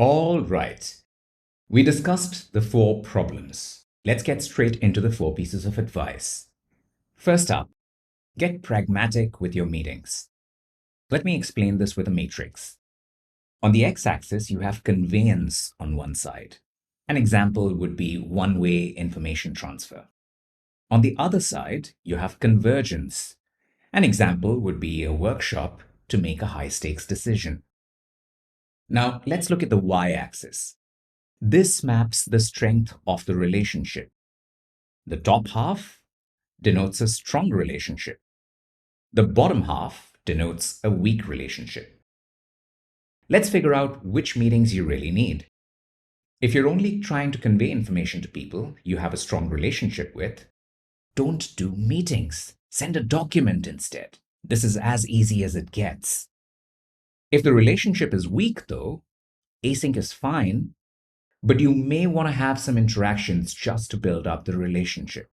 All right. We discussed the 4 problems. Let's get straight into the 4 pieces of advice. First up, get pragmatic with your meetings. Let me explain this with a matrix. On the x-axis, you have conveyance on one side. An example would be one-way information transfer. On the other side, you have convergence. An example would be a workshop to make a high-stakes decision. Now, let's look at the y-axis. This maps the strength of the relationship. The top half denotes a strong relationship. The bottom half denotes a weak relationship. Let's figure out which meetings you really need. If you're only trying to convey information to people you have a strong relationship with, don't do meetings. Send a document instead. This is as easy as it gets. If the relationship is weak, though, async is fine, but you may want to have some interactions just to build up the relationship.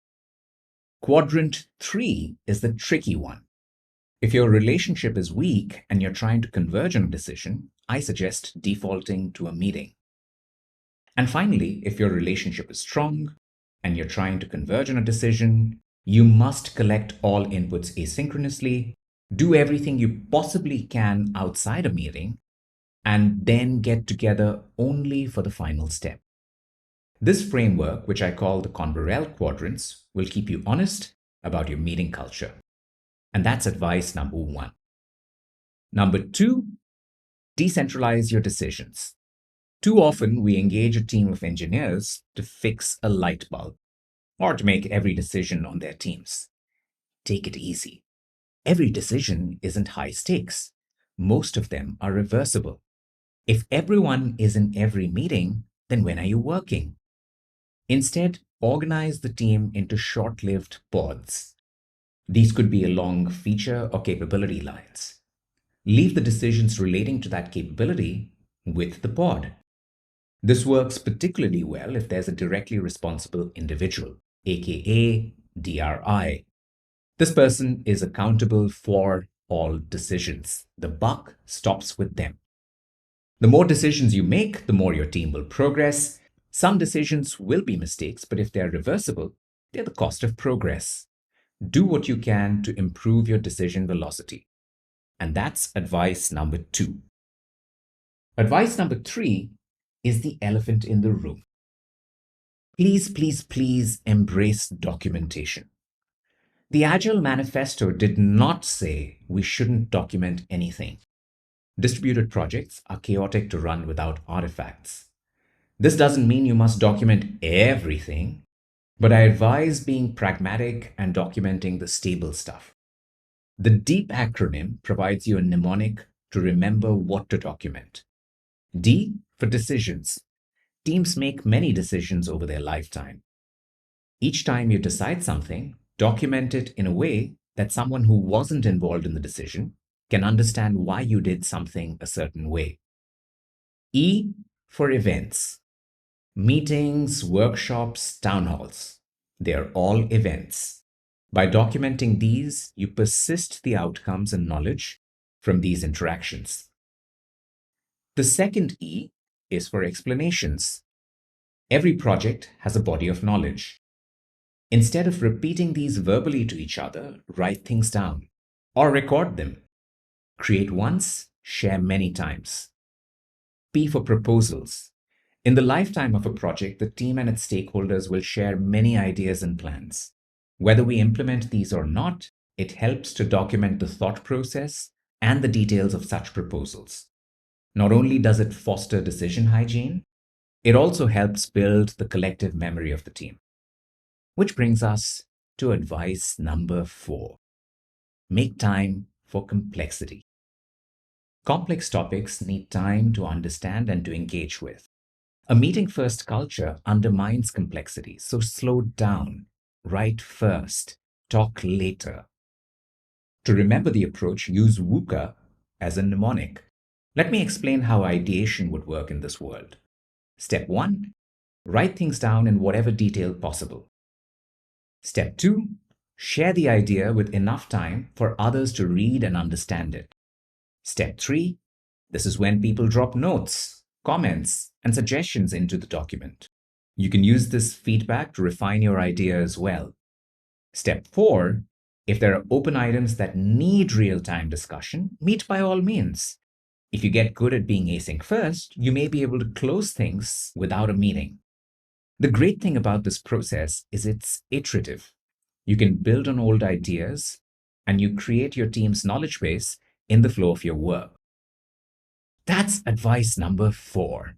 Quadrant 3 is the tricky one. If your relationship is weak and you're trying to converge on a decision, I suggest defaulting to a meeting. And finally, if your relationship is strong and you're trying to converge on a decision, you must collect all inputs asynchronously, do everything you possibly can outside a meeting, and then get together only for the final step. This framework, which I call the Converell quadrants, will keep you honest about your meeting culture. And that's advice number 1. Number 2, decentralize your decisions. Too often, we engage a team of engineers to fix a light bulb or to make every decision on their teams. Take it easy. Every decision isn't high stakes. Most of them are reversible. If everyone is in every meeting, then when are you working? Instead, organize the team into short-lived pods. These could be along feature or capability lines. Leave the decisions relating to that capability with the pod. This works particularly well if there's a directly responsible individual, aka DRI. This person is accountable for all decisions. The buck stops with them. The more decisions you make, the more your team will progress. Some decisions will be mistakes, but if they're reversible, they're the cost of progress. Do what you can to improve your decision velocity. And that's advice number 2. Advice number 3 is the elephant in the room. Please, please, please embrace documentation. The Agile Manifesto did not say we shouldn't document anything. Distributed projects are chaotic to run without artifacts. This doesn't mean you must document everything, but I advise being pragmatic and documenting the stable stuff. The DEEP acronym provides you a mnemonic to remember what to document. D for decisions. Teams make many decisions over their lifetime. Each time you decide something, document it in a way that someone who wasn't involved in the decision can understand why you did something a certain way. E for events. Meetings, workshops, town halls. They are all events. By documenting these, you persist the outcomes and knowledge from these interactions. The second E is for explanations. Every project has a body of knowledge. Instead of repeating these verbally to each other, write things down or record them. Create once, share many times. P for proposals. In the lifetime of a project, the team and its stakeholders will share many ideas and plans. Whether we implement these or not, it helps to document the thought process and the details of such proposals. Not only does it foster decision hygiene, it also helps build the collective memory of the team. Which brings us to advice number 4. Make time for complexity. Complex topics need time to understand and to engage with. A meeting-first culture undermines complexity, so slow down, write first, talk later. To remember the approach, use VUCA as a mnemonic. Let me explain how ideation would work in this world. Step 1, write things down in whatever detail possible. Step 2, share the idea with enough time for others to read and understand it. Step 3, this is when people drop notes. comments, and suggestions into the document. You can use this feedback to refine your idea as well. Step 4, if there are open items that need real-time discussion, meet by all means. If you get good at being async first, you may be able to close things without a meeting. The great thing about this process is it's iterative. You can build on old ideas and you create your team's knowledge base in the flow of your work. That's advice number 4.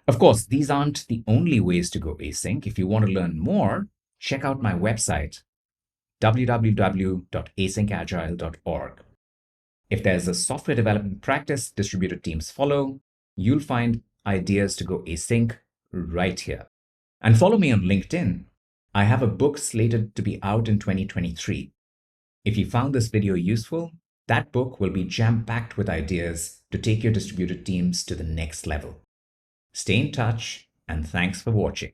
Of course, these aren't the only ways to go async. If you want to learn more, check out my website, www.asyncagile.org. If there's a software development practice distributed teams follow, you'll find ideas to go async right here. And follow me on LinkedIn. I have a book slated to be out in 2023. If you found this video useful, that book will be jam-packed with ideas to take your distributed teams to the next level. Stay in touch, and thanks for watching.